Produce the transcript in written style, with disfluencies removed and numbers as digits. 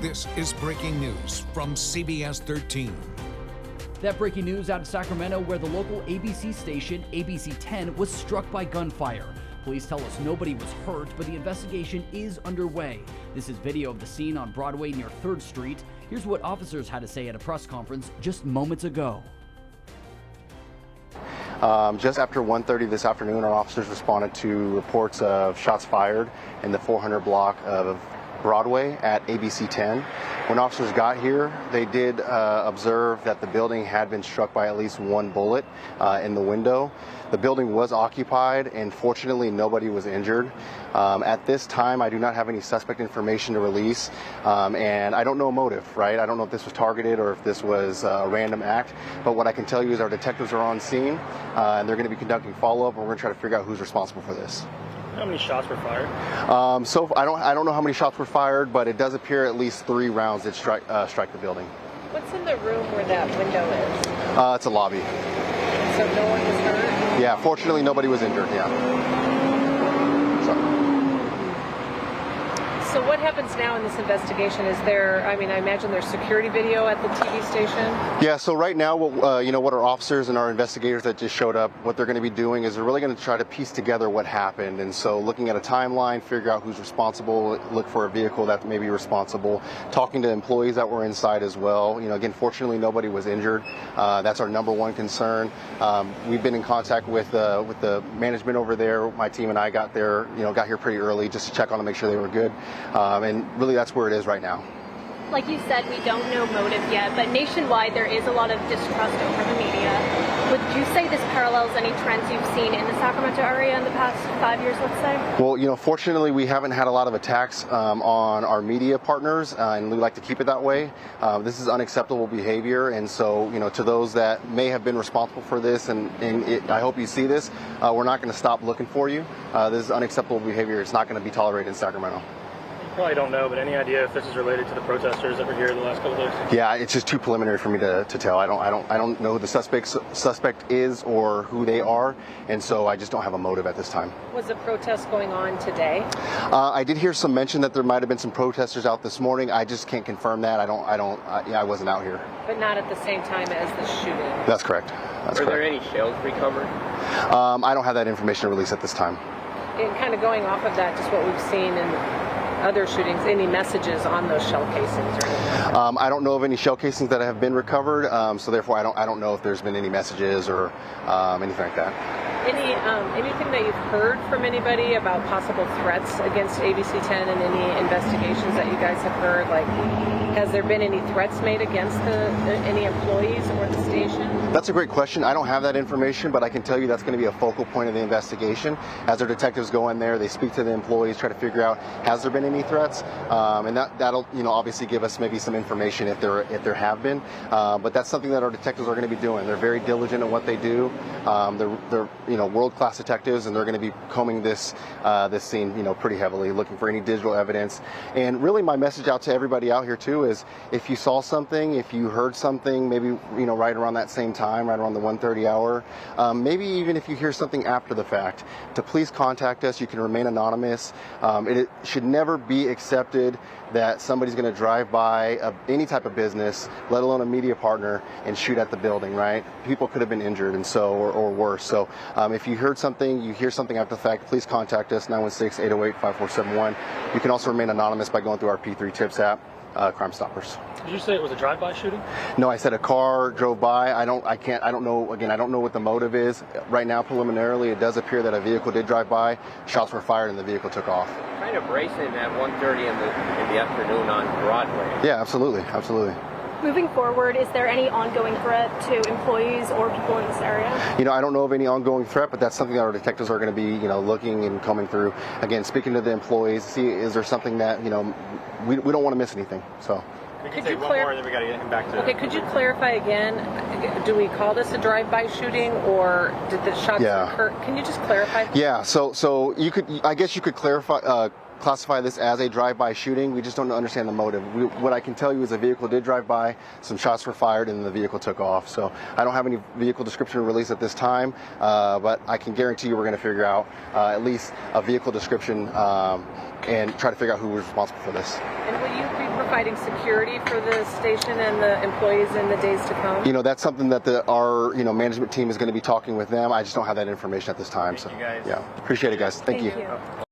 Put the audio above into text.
This is breaking news from CBS 13. That breaking news out of Sacramento, where the local ABC station, ABC10, was struck by gunfire. Police tell us nobody was hurt, but the investigation is underway. This is video of the scene on Broadway near 3rd Street. Here's what officers had to say at a press conference just moments ago. Just after 1:30 this afternoon, our officers responded to reports of shots fired in the 400 block of Broadway at ABC10. When officers got here, they did observe that the building had been struck by at least one bullet in the window. The building was occupied, and fortunately nobody was injured. At this time, I do not have any suspect information to release, and I don't know a motive, right? I don't know if this was targeted or if this was a random act, but what I can tell you is our detectives are on scene, and they're going to be conducting follow-up, and we're going to try to figure out who's responsible for this. How many shots were fired? So I don't know how many shots were fired, but it does appear at least 3 rounds did strike the building. What's in the room where that window is? It's a lobby. So no one was hurt? Yeah, fortunately nobody was injured, yeah. So what happens now in this investigation? Is there, I imagine there's security video at the TV station? Yeah, so right now, what our officers and our investigators that just showed up, what they're going to be doing is they're really going to try to piece together what happened. And so looking at a timeline, figure out who's responsible, look for a vehicle that may be responsible, talking to employees that were inside as well. Again, fortunately, nobody was injured. That's our number one concern. We've been in contact with the management over there. My team and I got here pretty early just to check on them, make sure they were good. And really that's where it is right now. Like you said, we don't know motive yet, but nationwide there is a lot of distrust over the media. Would you say this parallels any trends you've seen in the Sacramento area in the past 5 years, let's say? Well, fortunately we haven't had a lot of attacks on our media partners, and we like to keep it that way. This is unacceptable behavior, and so, to those that may have been responsible for this, and I hope you see this, we're not going to stop looking for you. This is unacceptable behavior. It's not going to be tolerated in Sacramento. Probably don't know, but any idea if this is related to the protesters that were here the last couple of days? Yeah, it's just too preliminary for me to tell. I don't know who the suspect is or who they are, and so I just don't have a motive at this time. Was a protest going on today? I did hear some mention that there might have been some protesters out this morning. I just can't confirm that. I wasn't out here. But not at the same time as the shooting. That's correct. Were there any shells recovered? I don't have that information to release at this time. And kind of going off of that, just what we've seen in other shootings, any messages on those shell casings or anything? I don't know of any shell casings that have been recovered, so therefore I don't know if there's been any messages or anything like that. Anything that you've heard from anybody about possible threats against ABC10 and any investigations that you guys have heard? Like, has there been any threats made against any employees or the station? That's a great question. I don't have that information, but I can tell you that's going to be a focal point of the investigation. As our detectives go in there, they speak to the employees, try to figure out has there been any threats, and that'll obviously give us maybe some information if there have been. But that's something that our detectives are going to be doing. They're very diligent in what they do. They're world-class detectives, and they're going to be combing this scene pretty heavily, looking for any digital evidence. And really, my message out to everybody out here too is if you saw something, if you heard something, maybe right around that same time, right around the 1:30 hour, maybe even if you hear something after the fact, to please contact us. You can remain anonymous. It should never be accepted that somebody's going to drive by any type of business, let alone a media partner, and shoot at the building, right? People could have been injured and or worse. So if you heard something, you hear something after the fact, please contact us, 916-808-5471. You can also remain anonymous by going through our P3 Tips app, Crime Stoppers. Did you say it was a drive-by shooting? No, I said a car drove by. I don't know. Again, I don't know what the motive is. Right now, preliminarily, it does appear that a vehicle did drive by. Shots were fired and the vehicle took off. Kind of racing at 1:30 in the afternoon on Broadway. Yeah, absolutely. Moving forward, is there any ongoing threat to employees or people in this area? I don't know of any ongoing threat, but that's something that our detectives are going to be, looking and combing through. Again, speaking to the employees, see is there something that, we don't want to miss anything. So. Could you one more, and then we got to get him back to. Okay, could you clarify again? Do we call this a drive-by shooting, or did the shots occur? Can you just clarify? Yeah. So you could, I guess you could classify this as a drive-by shooting. We just don't understand the motive. What I can tell you is a vehicle did drive by, some shots were fired, and the vehicle took off. So I don't have any vehicle description to release at this time, but I can guarantee you we're going to figure out at least a vehicle description and try to figure out who was responsible for this. And will you be providing security for the station and the employees in the days to come? That's something that our management team is going to be talking with them. I just don't have that information at this time. Thank you guys. Yeah, appreciate it, guys. Thank you.